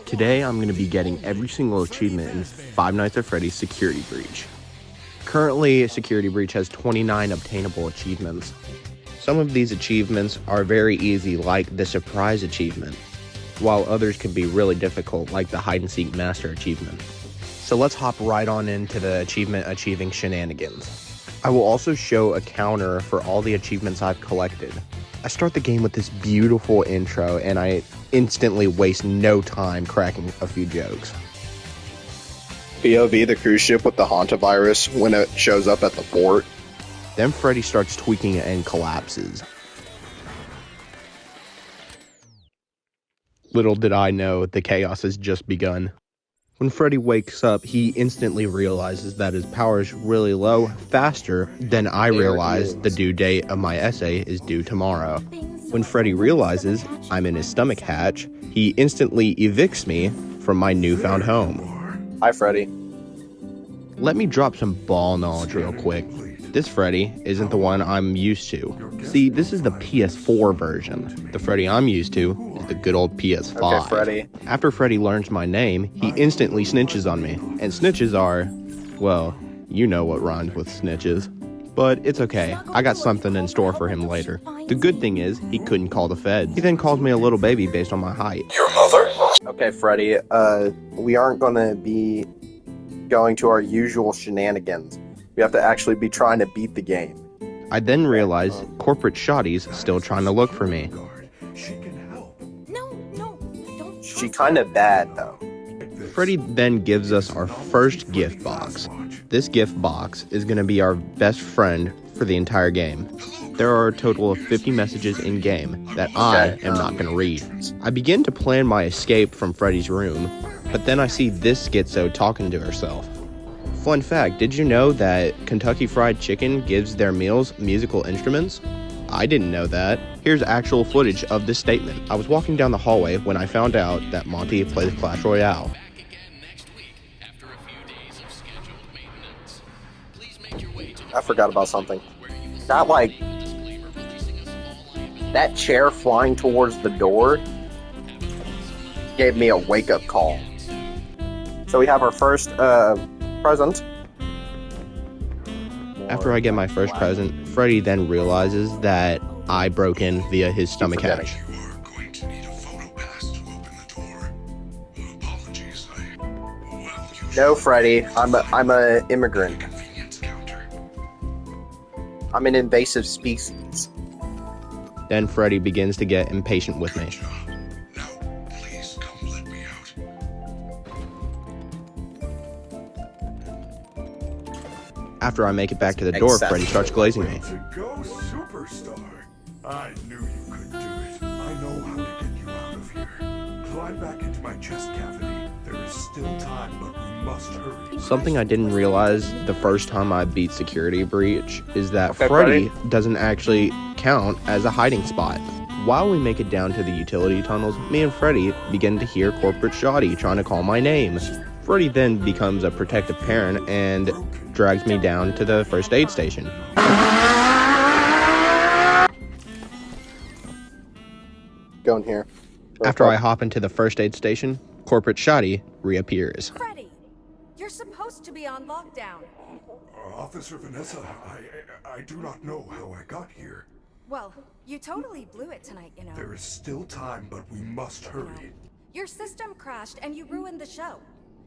Today I'm going to be getting every single achievement in Five Nights at Freddy's Security Breach. Currently, Security Breach has 29 obtainable achievements. Some of these achievements are very easy, like the Surprise achievement, while others can be really difficult, like the Hide and Seek Master achievement. So let's hop right on into the achievement achieving shenanigans. I will also show a counter for all the achievements I've collected. I start the game with this beautiful intro, and I instantly waste no time cracking a few jokes. POV the cruise ship with the hantavirus when it shows up at the port. Then Freddy starts tweaking and collapses. Little did I know, the chaos has just begun. When Freddy wakes up, he instantly realizes that his power is really low, faster than I realized the due date of my essay is due tomorrow. When Freddy realizes I'm in his stomach hatch, he instantly evicts me from my newfound home. Hi, Freddy. Let me drop some ball knowledge real quick. This Freddy isn't the one I'm used to. See, this is the PS4 version. The Freddy I'm used to is the good old PS5. Okay, Freddy. After Freddy learns my name, he instantly snitches on me. And snitches are, well, you know what rhymes with snitches. But it's okay, I got something in store for him later. The good thing is, he couldn't call the feds. He then called me a little baby based on my height. Your mother? Okay, Freddy, we aren't gonna be going to our usual shenanigans. We have to actually be trying to beat the game. I then realized corporate shoddy's still trying to look for me. She kinda bad, though. Freddy then gives us our first gift box. This gift box is going to be our best friend for the entire game. There are a total of 50 messages in-game that I am not going to read. I begin to plan my escape from Freddy's room, but then I see this schizo talking to herself. Fun fact, did you know that Kentucky Fried Chicken gives their meals musical instruments? I didn't know that. Here's actual footage of this statement. I was walking down the hallway when I found out that Monty plays Clash Royale. I forgot about something. That chair flying towards the door gave me a wake-up call. So we have our first present. After I get my first present, Freddy then realizes that I broke in via his stomach hatch. No, Freddy, I'm a immigrant. I'm an invasive species. Then Freddy begins to get impatient with me. After I make it back to the door, Freddy starts glazing me. I knew you could do it. I know how to get you out of here. Climb back into my chest cavity. There is still time, but we must hurry. Something I didn't realize the first time I beat Security Breach is that Okay, Freddy doesn't actually count as a hiding spot. While we make it down to the utility tunnels, me and Freddy begin to hear corporate shoddy trying to call my name. Freddy then becomes a protective parent and drags me down to the first aid station. Go in here. After I hop into the first aid station, corporate shoddy reappears. Freddy, you're supposed to be on lockdown. Officer Vanessa, I do not know how I got here. Well, you totally blew it tonight, you know. There is still time, but we must hurry. Your system crashed and you ruined the show.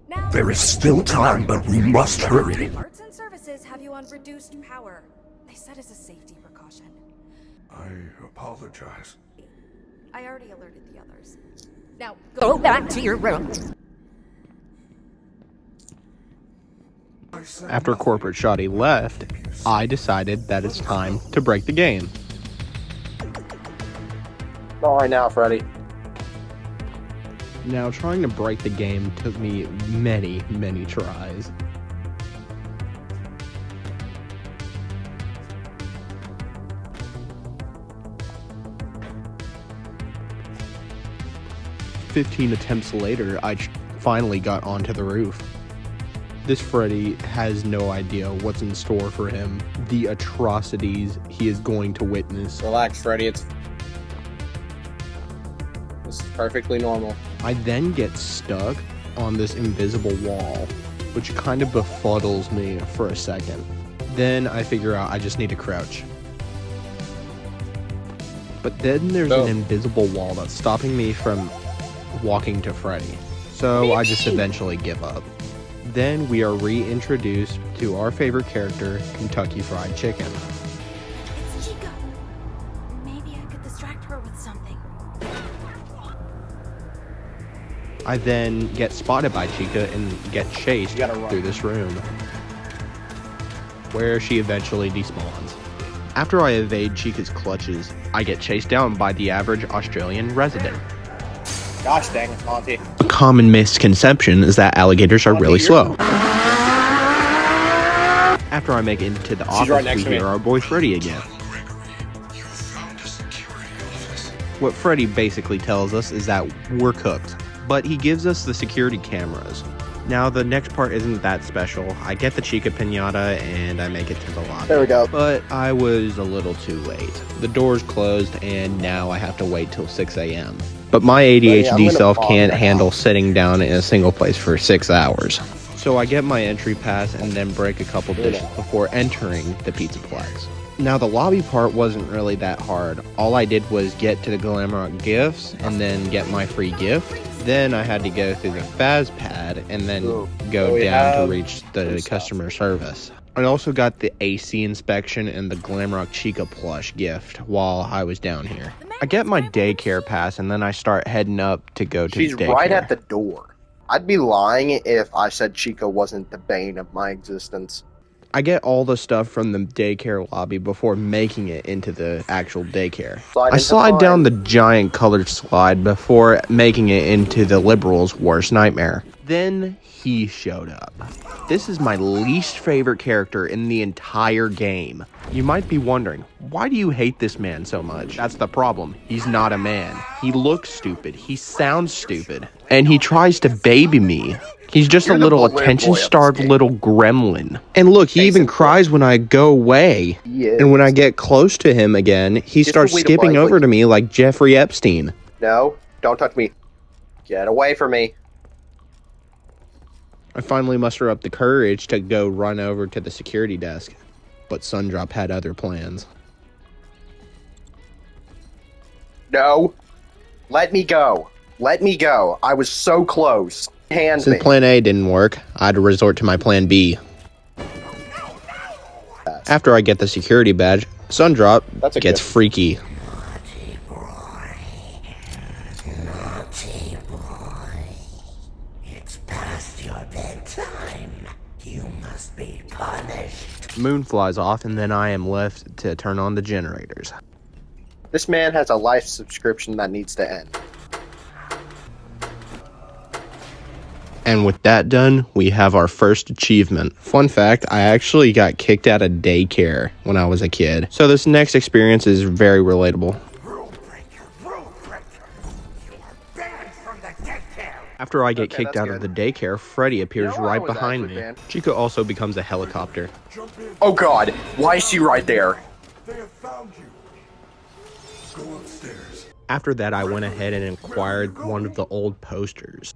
Now, There is still time, but we must hurry. Arts and Services have you on reduced power. They said as a safety precaution. I apologize. I already alerted the others. Now, go back to your room. After corporate shoddy left, I decided that it's time to break the game. Not right now, Freddy. Now, trying to break the game took me many, many tries. "15 attempts later, I finally got onto the roof. This Freddy has no idea what's in store for him, the atrocities he is going to witness. Relax, Freddy. This is perfectly normal. I then get stuck on this invisible wall, which kind of befuddles me for a second. Then I figure out I just need to crouch. But then there's an invisible wall that's stopping me from walking to Freddy. So I just eventually give up. Then we are reintroduced to our favorite character, Kentucky Fried Chicken. It's Chica. Maybe I could distract her with something. I then get spotted by Chica and get chased through this room, where she eventually despawns. After I evade Chica's clutches, I get chased down by the average Australian resident. Gosh dang it, Monty. A common misconception is that alligators are really slow. After I make it into the office, right next we to me. hear our boy Freddy again. What Freddy basically tells us is that we're cooked, but he gives us the security cameras. Now, the next part isn't that special. I get the Chica Pinata and I make it to the lobby. There we go. But I was a little too late. The door's closed and now I have to wait till 6 a.m. But my I'm ADHD gonna self pause can't right handle now. sitting down in a single place for 6 hours. So I get my entry pass and then break a couple dishes before entering the Pizzaplex. Now, the lobby part wasn't really that hard. All I did was get to the Glamrock gifts and then get my free gift. Then I had to go through the Faz pad and then go we down to have reach some the stuff. customer service. I also got the AC inspection and the Glamrock Chica plush gift while I was down here. I get my daycare pass and then I start heading up to go to She's daycare. right at the door. I'd be lying if I said Chica wasn't the bane of my existence. I get all the stuff from the daycare lobby before making it into the actual daycare. I slide down the giant colored slide before making it into the liberals' worst nightmare. Then he showed up. This is my least favorite character in the entire game. You might be wondering, why do you hate this man so much? That's the problem. He's not a man. He looks stupid. He sounds stupid. And he tries to baby me. He's just a little attention-starved little gremlin. And look, he even cries when I go away. And when I get close to him again, he starts skipping over to me like Jeffrey Epstein. No, don't touch me. Get away from me. I finally muster up the courage to go run over to the security desk. But Sundrop had other plans. No. Let me go. Let me go. I was so close. Hand me. Since plan A didn't work, I had to resort to my plan B. After I get the security badge, Sundrop That's a gets gift. freaky. Naughty boy, it's past your bedtime. You must be punished. Moon flies off, and then I am left to turn on the generators. This man has a life subscription that needs to end. And with that done, we have our first achievement. Fun fact, I actually got kicked out of daycare when I was a kid. So this next experience is very relatable. Rule breaker, rule breaker. You are banned from the daycare. After I get Okay, kicked that's out of the good. daycare, Freddy appears You know, I right was behind actually me. banned. Chica also becomes a helicopter. Jump in. Oh god, why is she right there? They have found you. Go upstairs. After that, I went ahead and acquired one of the old posters.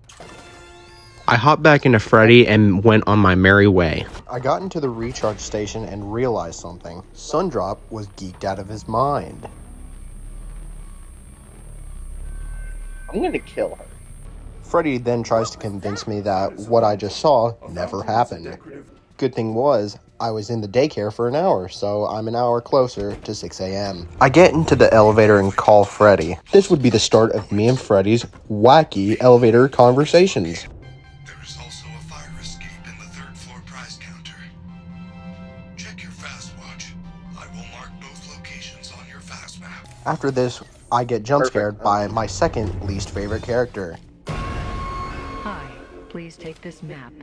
I hopped back into Freddy and went on my merry way. I got into the recharge station and realized something. Sundrop was geeked out of his mind. I'm gonna kill her. Freddy then tries to convince me that what I just saw never happened. Good thing was, I was in the daycare for an hour, so I'm an hour closer to 6 a.m. I get into the elevator and call Freddy. This would be the start of me and Freddy's wacky elevator conversations. There is also a fire escape in the third floor prize counter. Check your fast watch. I will mark both locations on your fast map. After this, I get jump scared by my second least favorite character. Hi, please take this map.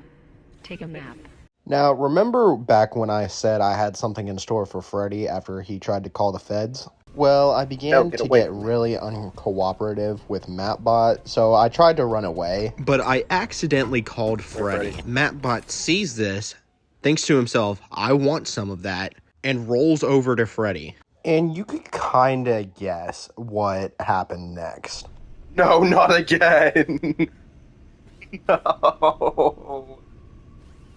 Take a map. Now, remember back when I said I had something in store for Freddy after he tried to call the feds? Well, I began get to away get from me. really uncooperative with Mapbot, so I tried to run away. But I accidentally called Freddy. Mapbot sees this, thinks to himself, I want some of that, and rolls over to Freddy. And you could kinda guess what happened next. No, not again. No.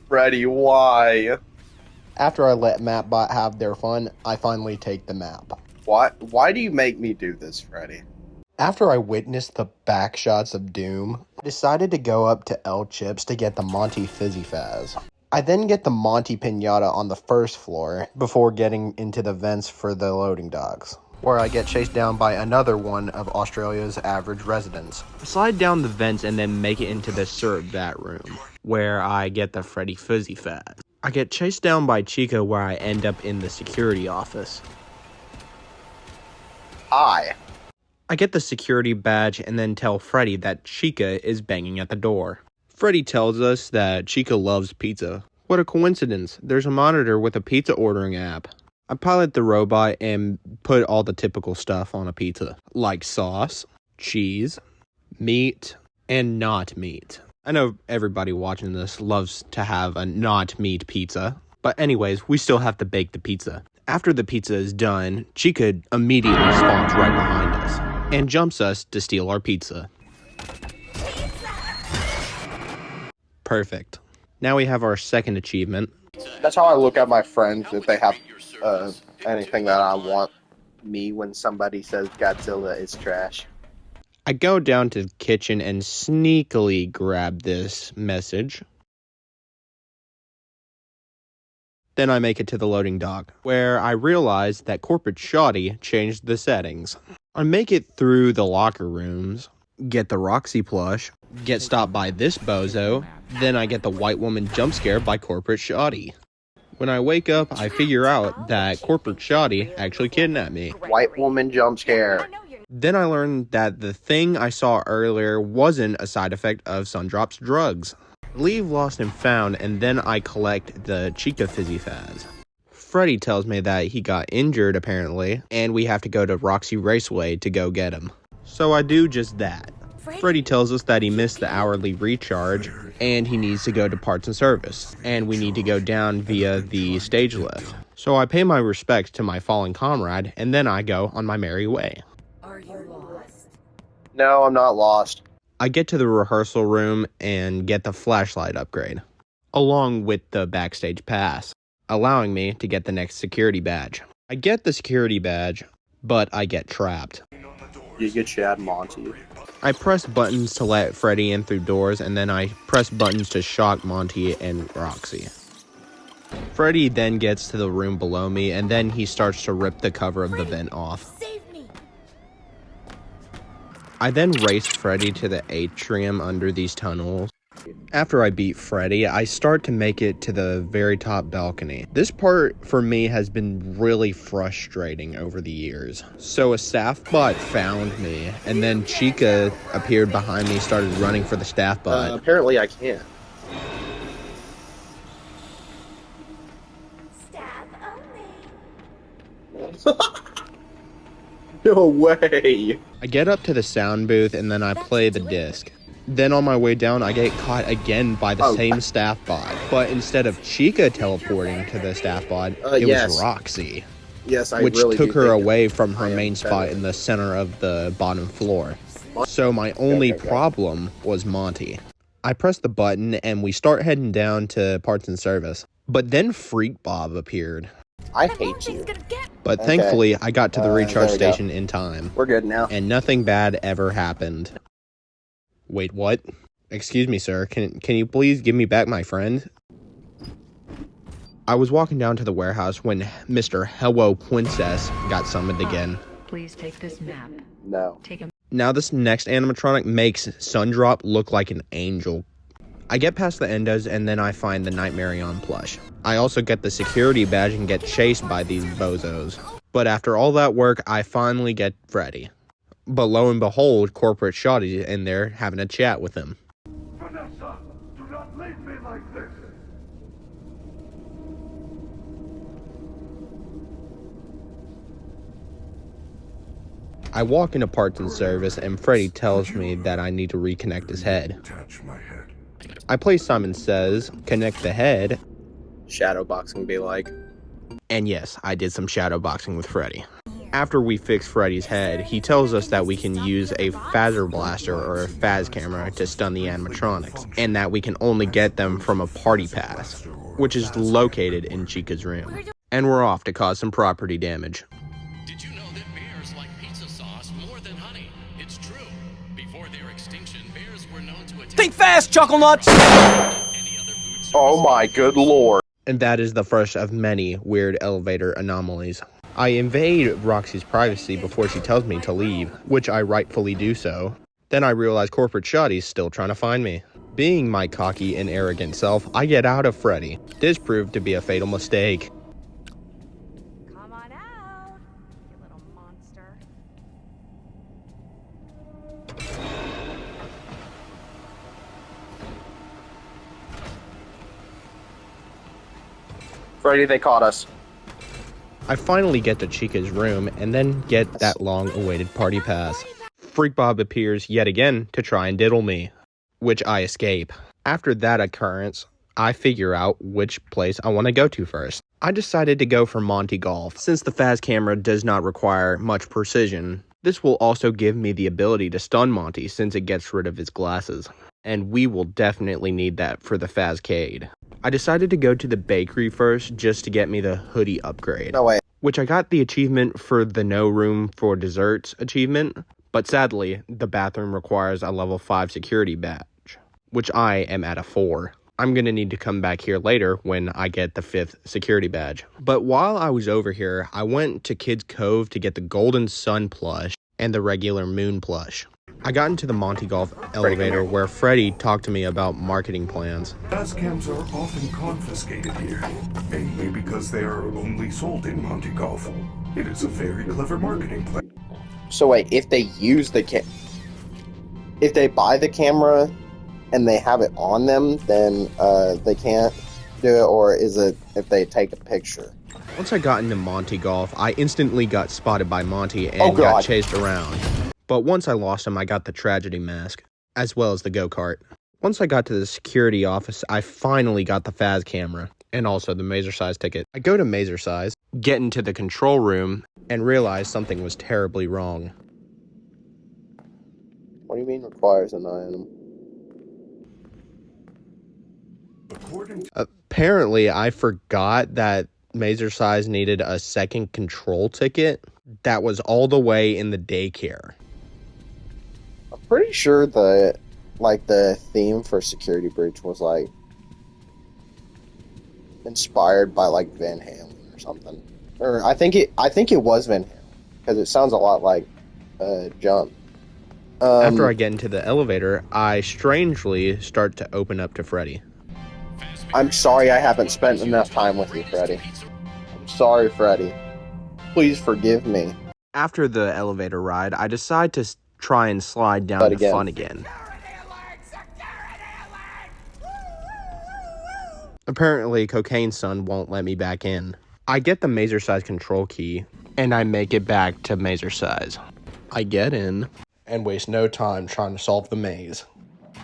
Freddy, why? After I let Mapbot have their fun, I finally take the map. Why do you make me do this, Freddy? After I witnessed the back shots of Doom, I decided to go up to L Chips to get the Monty Fizzy Faz. I then get the Monty Pinata on the first floor before getting into the vents for the loading docks, where I get chased down by another one of Australia's average residents. I slide down the vents and then make it into the syrup vat room, where I get the Freddy Fizzy Faz. I get chased down by Chica, where I end up in the security office. Hi. I get the security badge and then tell Freddy that Chica is banging at the door. Freddy tells us that Chica loves pizza. What a coincidence, there's a monitor with a pizza ordering app. I pilot the robot and put all the typical stuff on a pizza, like sauce, cheese, meat, and not meat. I know everybody watching this loves to have a not meat pizza, but anyways, we still have to bake the pizza. After the pizza is done, Chica immediately spawns right behind us and jumps us to steal our pizza. Perfect. Now we have our second achievement. That's how I look at my friends if they have anything that I want me when somebody says Godzilla is trash. I go down to the kitchen and sneakily grab this message. Then I make it to the loading dock, where I realize that Corporate Shoddy changed the settings. I make it through the locker rooms, get the Roxy plush, get stopped by this bozo, then I get the white woman jump scare by Corporate Shoddy. When I wake up, I figure out that Corporate Shoddy actually kidnapped me. White woman jump scare. Then I learned that the thing I saw earlier wasn't a side effect of Sundrop's drugs. Leave Lost and Found, and then I collect the Chica Fizzy Faz. Freddy tells me that he got injured apparently, and we have to go to Roxy Raceway to go get him. So I do just that. Freddy tells us that he missed the hourly recharge, and he needs to go to parts and service, and we need to go down via the stage lift. So I pay my respects to my fallen comrade, and then I go on my merry way. Are you lost? No, I'm not lost. I get to the rehearsal room and get the flashlight upgrade, along with the backstage pass, allowing me to get the next security badge. I get the security badge, but I get trapped. You get Chad Monty. I press buttons to let Freddy in through doors, and then I press buttons to shock Monty and Roxy. Freddy then gets to the room below me, and then he starts to rip the cover of the vent off. Save me! I then race Freddy to the atrium under these tunnels. After I beat Freddy, I start to make it to the very top balcony. This part, for me, has been really frustrating over the years. So a staff bot found me, and then Chica appeared behind me, started running for the staff bot. Apparently I can't. Staff only. No way. I get up to the sound booth, and then I play the disc. Then on my way down, I get caught again by the same staff bot. But instead of Chica teleporting to the staff bot, it was Roxy. Yes, I which really took do her think away from her I am main spot better. in the center of the bottom floor. So my only problem was Monty. I press the button and we start heading down to parts and service. But then Freak Bob appeared. I hate you. But Okay. thankfully, I got to the recharge there we go. station in time. We're good now. And nothing bad ever happened. Wait, what? Excuse me, sir. Can you please give me back my friend? I was walking down to the warehouse when Mr. Hello Princess got summoned again. Please take this map. No. Take a Now this next animatronic makes Sundrop look like an angel. I get past the endos and then I find the Nightmarion plush. I also get the security badge and get chased by these bozos. But after all that work, I finally get Freddy. But lo and behold, Corporate Shoddy's in there having a chat with him. Vanessa, do not leave me like this. I walk into parts and service and Freddy tells me that I need to reconnect his head. Touch my head. I play Simon Says, connect the head, Shadow boxing be like. and yes, I did some shadow boxing with Freddy. After we fix Freddy's head, he tells us that we can use a phaser blaster or a phas camera to stun the animatronics, and that we can only get them from a party pass, which is located in Chica's room. And we're off to cause some property damage. Did you know that bears like pizza sauce more than honey? It's true. Before their extinction, bears were known to attack. Think fast, Chuckle Nuts! Any other food source. Oh my good lord. And that is the first of many weird elevator anomalies. I invade Roxy's privacy before she tells me to leave, which I rightfully do so. Then I realize Corporate Shoddy's still trying to find me. Being my cocky and arrogant self, I get out of Freddy. This proved to be a fatal mistake. Come on out, you little monster. Freddy, they caught us. I finally get to Chica's room and then get that long-awaited party pass. Freak Bob appears yet again to try and diddle me, which I escape. After that occurrence, I figure out which place I want to go to first. I decided to go for Monty Golf. Since the phas camera does not require much precision, this will also give me the ability to stun Monty since it gets rid of his glasses. And we will definitely need that for the Phascade. I decided to go to the bakery first just to get me the hoodie upgrade. No way. Which I got the achievement for the no room for desserts achievement, but sadly, the bathroom requires a level 5 security badge, which I am at a 4. I'm gonna need to come back here later when I get the 5th security badge. But while I was over here, I went to Kids Cove to get the Golden Sun plush and the regular Moon plush. I got into the Monty Golf elevator where Freddy talked to me about marketing plans. Fast cams are often confiscated here, mainly because they are only sold in Monte Golf. It is a very clever marketing plan. So wait, if they use the if they buy the camera and they have it on them, then they can't do it, or is it if they take a picture? Once I got into Monty Golf, I instantly got spotted by Monty and got chased around. But once I lost him, I got the tragedy mask, as well as the go-kart. Once I got to the security office, I finally got the phas camera, and also the Mazer Size ticket. I go to Mazer Size, get into the control room, and realize something was terribly wrong. What do you mean requires an item? Apparently, I forgot that Mazer Size needed a second control ticket that was all the way in the daycare. I'm pretty sure the theme for Security Breach was like inspired by like Van Halen or something. Or I think it was Van Halen because it sounds a lot like Jump. After I get into the elevator, I strangely start to open up to Freddy. I'm sorry I haven't spent enough time with you, Freddy. I'm sorry, Freddy. Please forgive me. After the elevator ride, I decide to try and slide down to fun again. Apparently, Cocaine Sun won't let me back in. I get the Mazer Size control key, and I make it back to Mazer Size. I get in, and waste no time trying to solve the maze.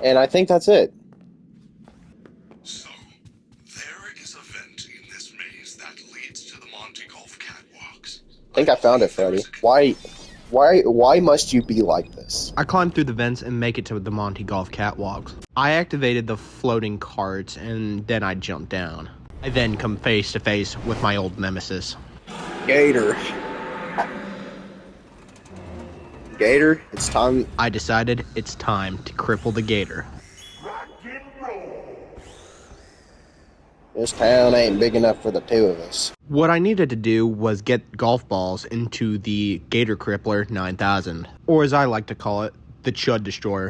And I think that's it. So, there is a vent in this maze that leads to the Monte Golf catwalks. I think I found it, Freddy. Why must you be like this? I climb through the vents and make it to the Monty Golf catwalks. I activated the floating carts and then I jump down. I then come face to face with my old nemesis. Gator. Gator, it's time. I decided it's time to cripple the Gator. This town ain't big enough for the two of us. What I needed to do was get golf balls into the Gator Crippler 9000, or as I like to call it, the Chud Destroyer.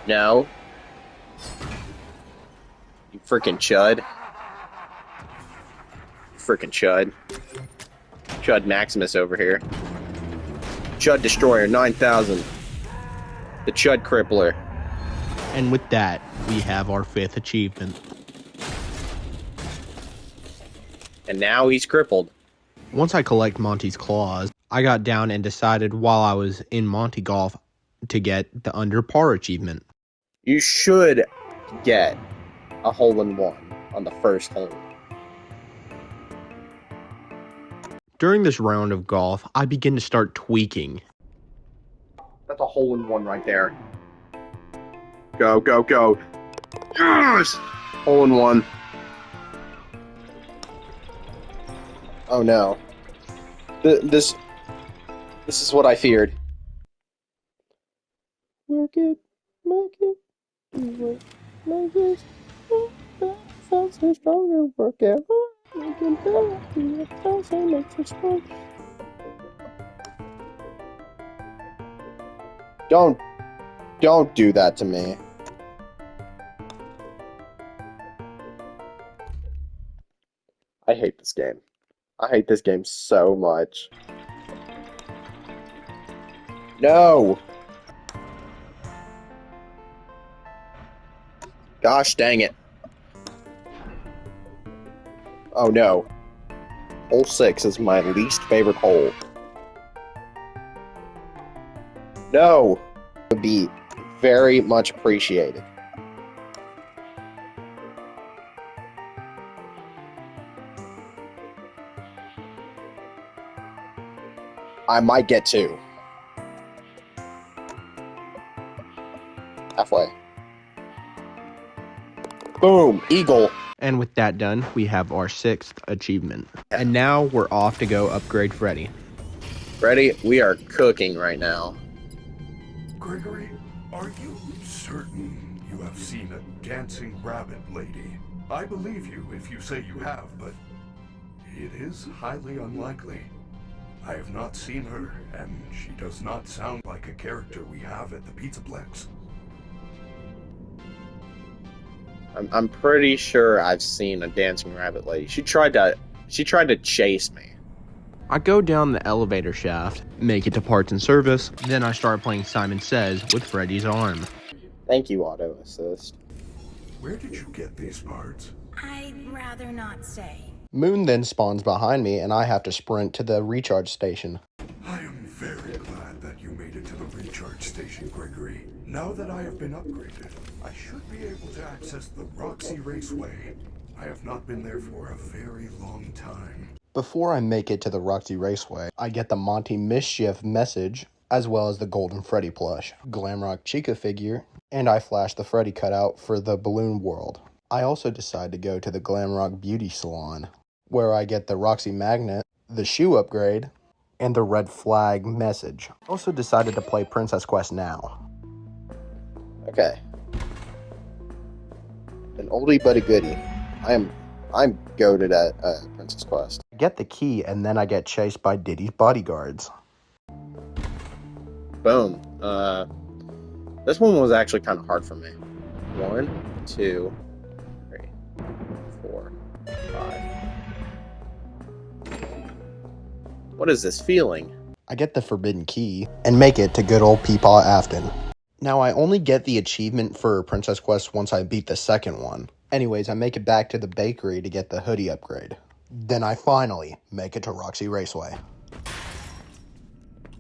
No. You freaking chud. Freaking chud. Chud Maximus over here. Chud Destroyer 9000. The Chud Crippler. And with that, we have our 5th achievement. And now he's crippled. Once I collect Monty's claws, I got down and decided while I was in Monty Golf to get the under par achievement. You should get a hole-in-one on the first hole. During this round of golf, I begin to start tweaking. That's a hole in one right there. Go, go, go. Yes! Hole in one. Oh no. This is what I feared. Work it, make it, do it, make it, faster, stronger, work it hard, make it better, do it faster, makes it strong. Don't do that to me. I hate this game. I hate this game so much. No! Gosh dang it. Oh no. Hole 6 is my least favorite hole. No! Would be very much appreciated. I might get 2. Halfway. Boom! Eagle! And with that done, we have our 6th achievement. And now we're off to go upgrade Freddy. Freddy, we are cooking right now. Gregory, are you certain you have seen a dancing rabbit lady? I believe you if you say you have, but it is highly unlikely. I have not seen her, and she does not sound like a character we have at the Pizzaplex. I'm pretty sure I've seen a dancing rabbit lady. She tried to chase me. I go down the elevator shaft, make it to parts and service, then I start playing Simon Says with Freddy's arm. Thank you, Auto Assist. Where did you get these parts? I'd rather not say. Moon then spawns behind me and I have to sprint to the recharge station. I am very glad that you made it to the recharge station, Gregory. Now that I have been upgraded, I should be able to access the Roxy Raceway. I have not been there for a very long time. Before I make it to the Roxy Raceway, I get the Monty Mischief message, as well as the Golden Freddy plush, Glamrock Chica figure, and I flash the Freddy cutout for the Balloon World. I also decide to go to the Glamrock Beauty Salon, where I get the Roxy Magnet, the shoe upgrade, and the red flag message. Also decided to play Princess Quest now. Okay. An oldie but a goodie. I'm goated at Princess Quest. I get the key and then I get chased by Diddy's bodyguards. Boom. This one was actually kind of hard for me. 1, 2, 3, 4, 5. What is this feeling? I get the forbidden key and make it to good old Peepaw Afton. Now I only get the achievement for Princess Quest once I beat the second one. Anyways, I make it back to the bakery to get the hoodie upgrade. Then I finally make it to Roxy Raceway.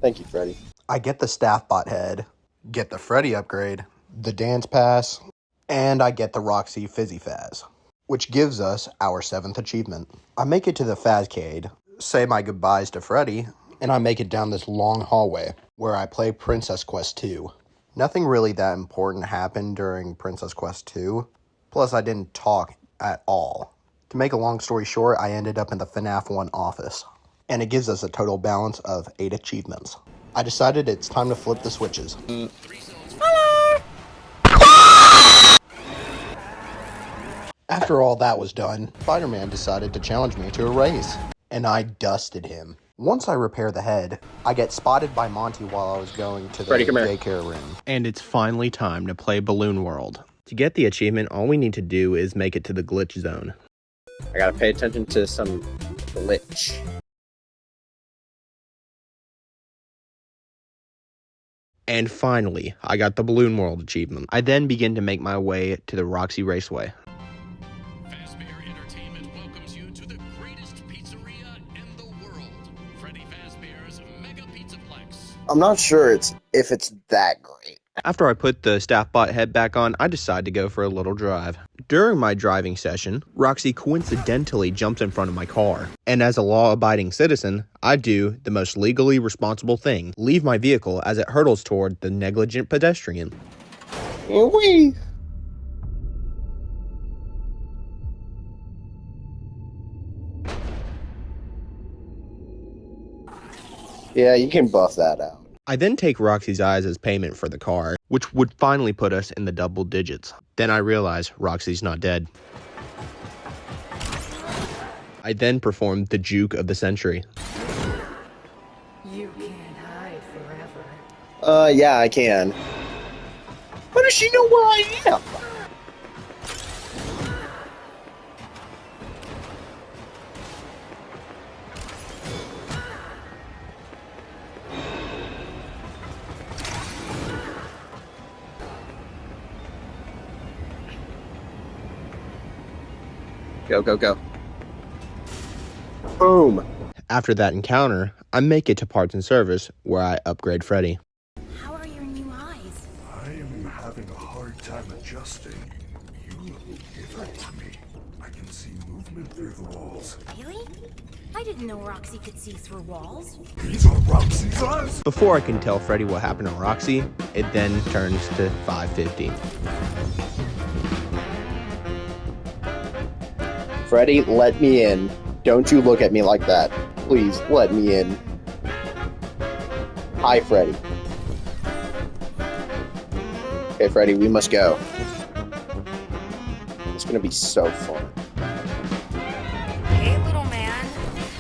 Thank you, Freddy. I get the staff bot head, get the Freddy upgrade, the dance pass, and I get the Roxy Fizzy Faz, which gives us our 7th achievement. I make it to the Fazcade, say my goodbyes to Freddy, and I make it down this long hallway where I play Princess Quest 2. Nothing really that important happened during Princess Quest 2, plus I didn't talk at all. To make a long story short, I ended up in the FNAF 1 office, and it gives us a total balance of 8 achievements. I decided it's time to flip the switches. After all that was done, Spider-Man decided to challenge me to a race, and I dusted him. Once I repair the head, I get spotted by Monty while I was going to the Freddy, come here. daycare room. And it's finally time to play Balloon World. To get the achievement, all we need to do is make it to the glitch zone. I gotta pay attention to some glitch. And finally, I got the Balloon World achievement. I then begin to make my way to the Roxy Raceway. Fazbear Entertainment welcomes you to the greatest pizzeria in the world. Freddy Fazbear's Mega Pizzaplex. I'm not sure if it's that great. After I put the staff bot head back on, I decide to go for a little drive. During my driving session, Roxy coincidentally jumps in front of my car. And as a law-abiding citizen, I do the most legally responsible thing, leave my vehicle as it hurtles toward the negligent pedestrian. Wee. Yeah, you can buff that out. I then take Roxy's eyes as payment for the car, which would finally put us in the double digits. Then I realize Roxy's not dead. I then perform the juke of the century. You can't hide forever. Yeah, I can. How does she know where I am? Go, go, go. Boom. After that encounter, I make it to parts and service, where I upgrade Freddy. How are your new eyes? I am having a hard time adjusting. You look different to me. I can see movement through the walls. Really? I didn't know Roxy could see through walls. These are Roxy's eyes! Before I can tell Freddy what happened to Roxy, it then turns to 5:50. Freddy, let me in. Don't you look at me like that. Please, let me in. Hi, Freddy. Okay, Freddy, we must go. It's gonna be so fun. Hey, little man.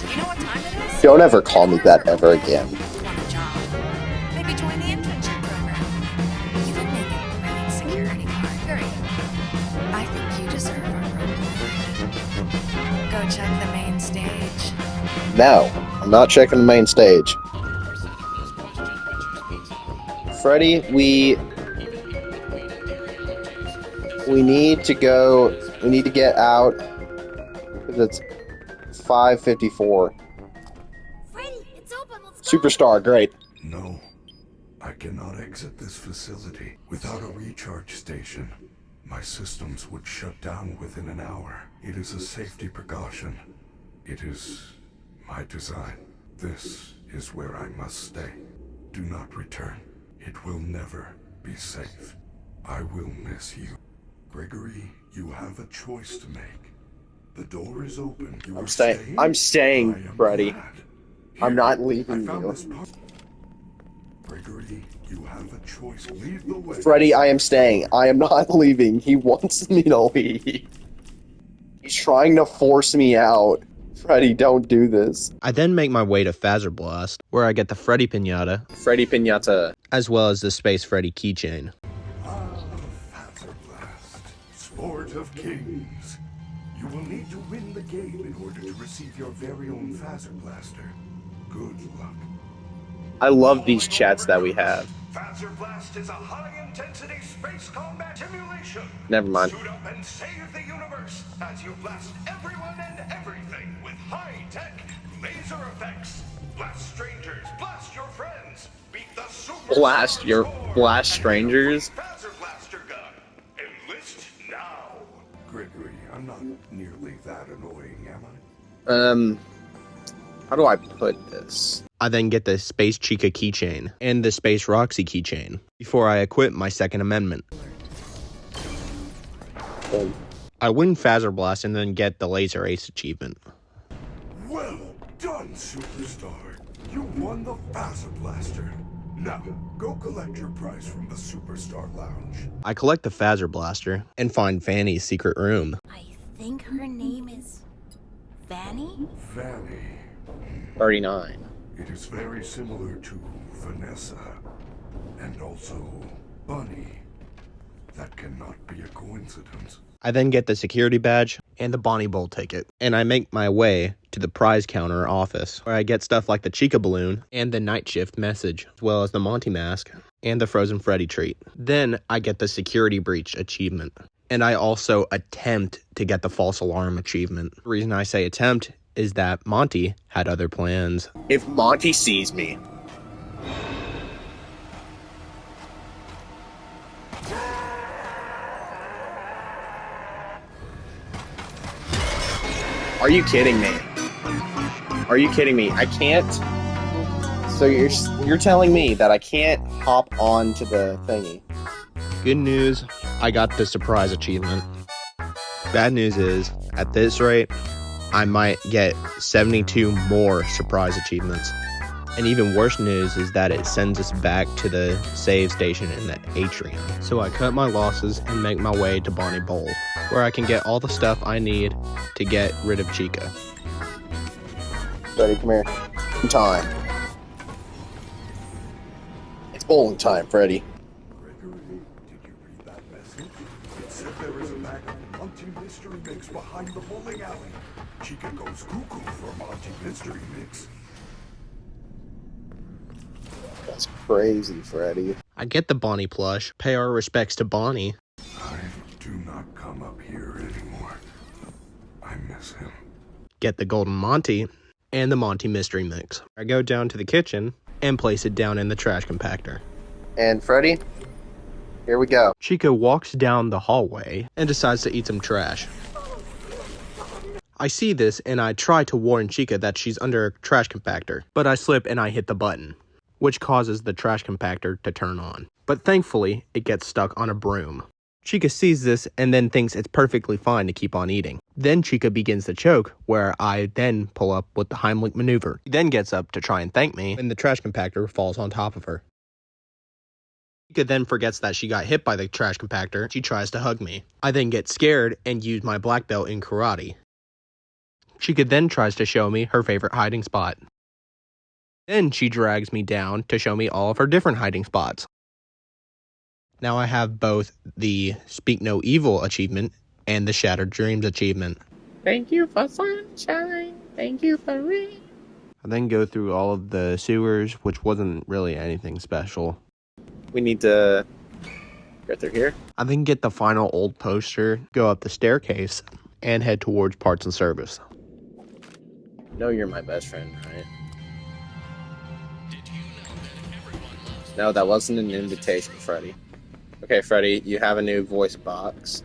Do you know what time it is? Don't ever call me that ever again. You want a job? Maybe join the internship program. You would make a great security guard. Hurry. I think you deserve a reward. Go check the main stage. No, I'm not checking the main stage. Freddy, we need to go. We need to get out. Because it's 5:54. Freddy, it's open. Let's go. Superstar, great. No, I cannot exit this facility without a recharge station. My systems would shut down within an hour. It is a safety precaution. It is my design. This is where I must stay. Do not return. It will never be safe. I will miss you. Gregory, you have a choice to make. The door is open. You I'm are staying. I'm staying, I am Freddy. glad. I'm not Here, leaving I found you. this Gregory, you have a choice. Lead the way. Freddy, I am staying. I am not leaving. He wants me to leave. He's trying to force me out. Freddy, don't do this. I then make my way to Phaser Blast, where I get the Freddy Pinata, Freddy Pinata. as well as the Space Freddy keychain. Phaser Blast, sport of kings. You will need to win the game in order to receive your very own Phaser Blaster. Good luck. I love these chats that we have. Phaser Blast is a high-intensity space combat simulation. Never mind. Suit up and save the universe as you blast everyone and everything with high-tech laser effects. Blast strangers, blast your friends. Beat the super Blast strangers. Phaser Blaster gun. Enlist now. Gregory, I'm not nearly that annoying, am I? How do I put this? I then get the Space Chica keychain and the Space Roxy keychain before I equip my Second Amendment. I win Phaser Blast and then get the Laser Ace achievement. Well done, Superstar. You won the Phaser Blaster. Now, go collect your prize from the Superstar Lounge. I collect the Phaser Blaster and find Fanny's secret room. I think her name is Vanny? Vanny. 39. It is very similar to Vanessa. And also Bunny. That cannot be a coincidence. I then get the security badge and the Bonnie Bowl ticket, and I make my way to the prize counter office, where I get stuff like the Chica balloon and the night shift message, as well as the Monty mask and the Frozen Freddy treat. Then I get the security breach achievement, and I also attempt to get the false alarm achievement. The reason I say attempt is that Monty had other plans. If Monty sees me, Are you kidding me? Are you kidding me? I can't. So you're telling me that I can't hop onto the thingy? Good news, I got the surprise achievement. Bad news is, at this rate, I might get 72 more surprise achievements. And even worse news is that it sends us back to the save station in the atrium. So I cut my losses and make my way to Bonnie Bowl, where I can get all the stuff I need to get rid of Chica. Freddy, come here. Time. It's bowling time, Freddy. Gregory, did you read that message? It said there is a bag of Monty Mystery Mix behind the bowling alley. Chica goes cuckoo for Monty Mystery Mix. That's crazy, Freddy. I get the Bonnie plush, pay our respects to Bonnie. I do not come up here anymore. I miss him. Get the Golden Monty, and the Monty Mystery Mix. I go down to the kitchen and place it down in the trash compactor. And Freddy, here we go. Chica walks down the hallway and decides to eat some trash. I see this and I try to warn Chica that she's under a trash compactor, but I slip and I hit the button, which causes the trash compactor to turn on. But thankfully, it gets stuck on a broom. Chica sees this and then thinks it's perfectly fine to keep on eating. Then Chica begins to choke, where I then pull up with the Heimlich maneuver. She then gets up to try and thank me, and the trash compactor falls on top of her. Chica then forgets that she got hit by the trash compactor. She tries to hug me. I then get scared and use my black belt in karate. Chica then tries to show me her favorite hiding spot. Then she drags me down to show me all of her different hiding spots. Now I have both the Speak No Evil achievement and the Shattered Dreams achievement. Thank you for sunshine. Thank you for rain. I then go through all of the sewers, which wasn't really anything special. We need to go through here. I then get the final old poster, go up the staircase, and head towards parts and service. You know you're my best friend, right? No, that wasn't an invitation, Freddy. Okay, Freddy, you have a new voice box.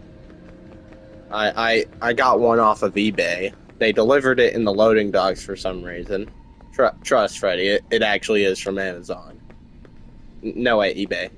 I got one off of eBay. They delivered it in the loading docks for some reason. Trust, Freddy, it actually is from Amazon. No way, eBay.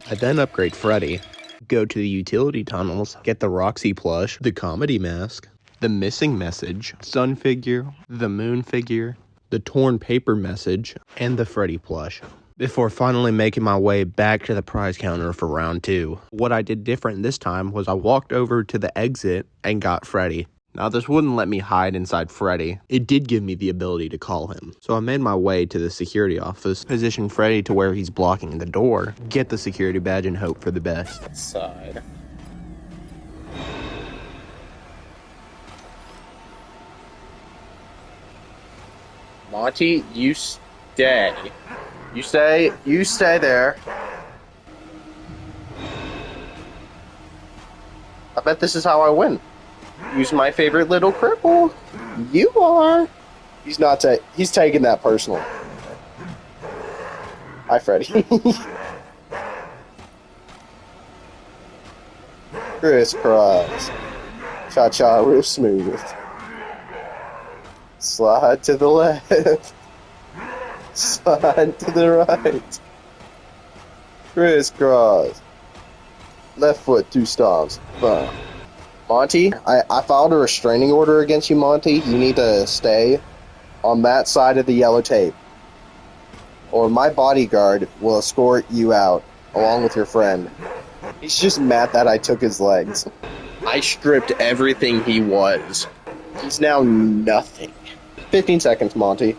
I then upgrade Freddy, go to the utility tunnels, get the Roxy plush, the comedy mask, the missing message, sun figure, the moon figure, the torn paper message, and the Freddy plush, before finally making my way back to the prize counter for round 2. What I did different this time was I walked over to the exit and got Freddy. Now this wouldn't let me hide inside Freddy. It did give me the ability to call him. So I made my way to the security office, position Freddy to where he's blocking the door, get the security badge and hope for the best. Side. Monty, you stay. You stay there. I bet this is how I win. Use my favorite little cripple. You are. He's taking that personal. Hi, Freddy. Crisscross. Cha-cha real smooth. Slide to the left. Slide to the right. Crisscross. Left foot, 2 stomps. Boom. Monty, I filed a restraining order against you, Monty. You need to stay on that side of the yellow tape, or my bodyguard will escort you out, along with your friend. He's just mad that I took his legs. I stripped everything he was. He's now nothing. 15 seconds, Monty.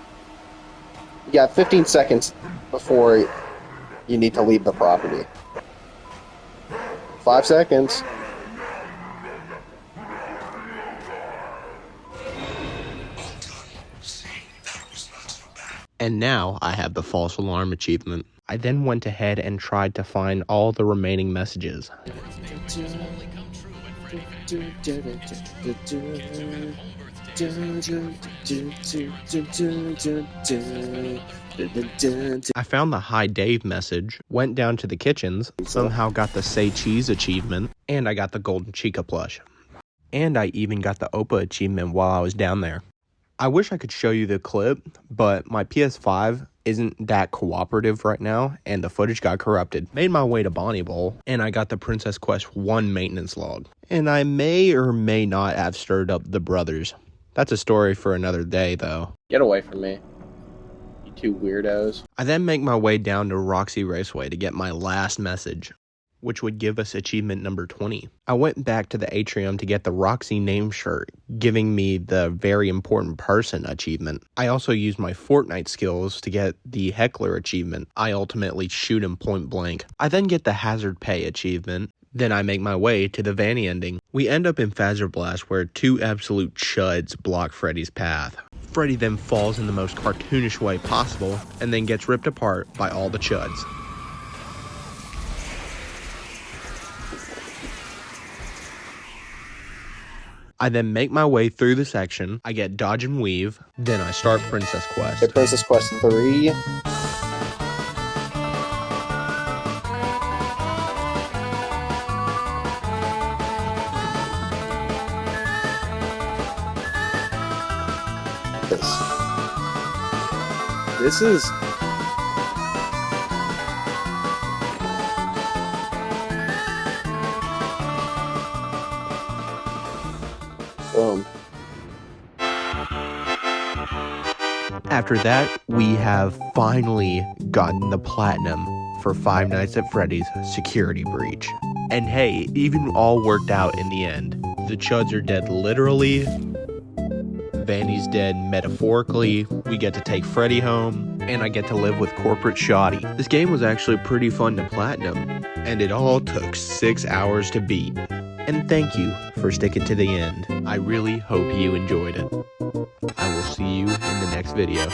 You got 15 seconds before you need to leave the property. 5 seconds. And now I have the false alarm achievement. I then went ahead and tried to find all the remaining messages. I found the Hi Dave message, went down to the kitchens, somehow got the Say Cheese achievement, and I got the Golden Chica plush. and I even got the OPA achievement while I was down there. I wish I could show you the clip, but my PS5 isn't that cooperative right now, and the footage got corrupted. Made my way to Bonnie Bowl, and I got the Princess Quest 1 maintenance log. And I may or may not have stirred up the brothers. That's a story for another day, though. Get away from me, you two weirdos. I then make my way down to Roxy Raceway to get my last message, which would give us achievement number 20. I went back to the atrium to get the Roxy name shirt, giving me the very important person achievement. I also used my Fortnite skills to get the Heckler achievement. I ultimately shoot him point blank. I then get the Hazard Pay achievement. Then I make my way to the Vanny ending. We end up in Phaser Blast where 2 absolute chuds block Freddy's path. Freddy then falls in the most cartoonish way possible and then gets ripped apart by all the chuds. I then make my way through the section, I get dodge and weave, then I start Princess Quest. Okay, Princess Quest 3. This is... Boom. After that, we have finally gotten the platinum for Five Nights at Freddy's Security Breach. And hey, it even all worked out in the end. The chuds are dead literally, Vanny's dead metaphorically, we get to take Freddy home, and I get to live with Corporate Shoddy. This game was actually pretty fun to platinum, and it all took 6 hours to beat. And thank you for sticking to the end. I really hope you enjoyed it. I will see you in the next video.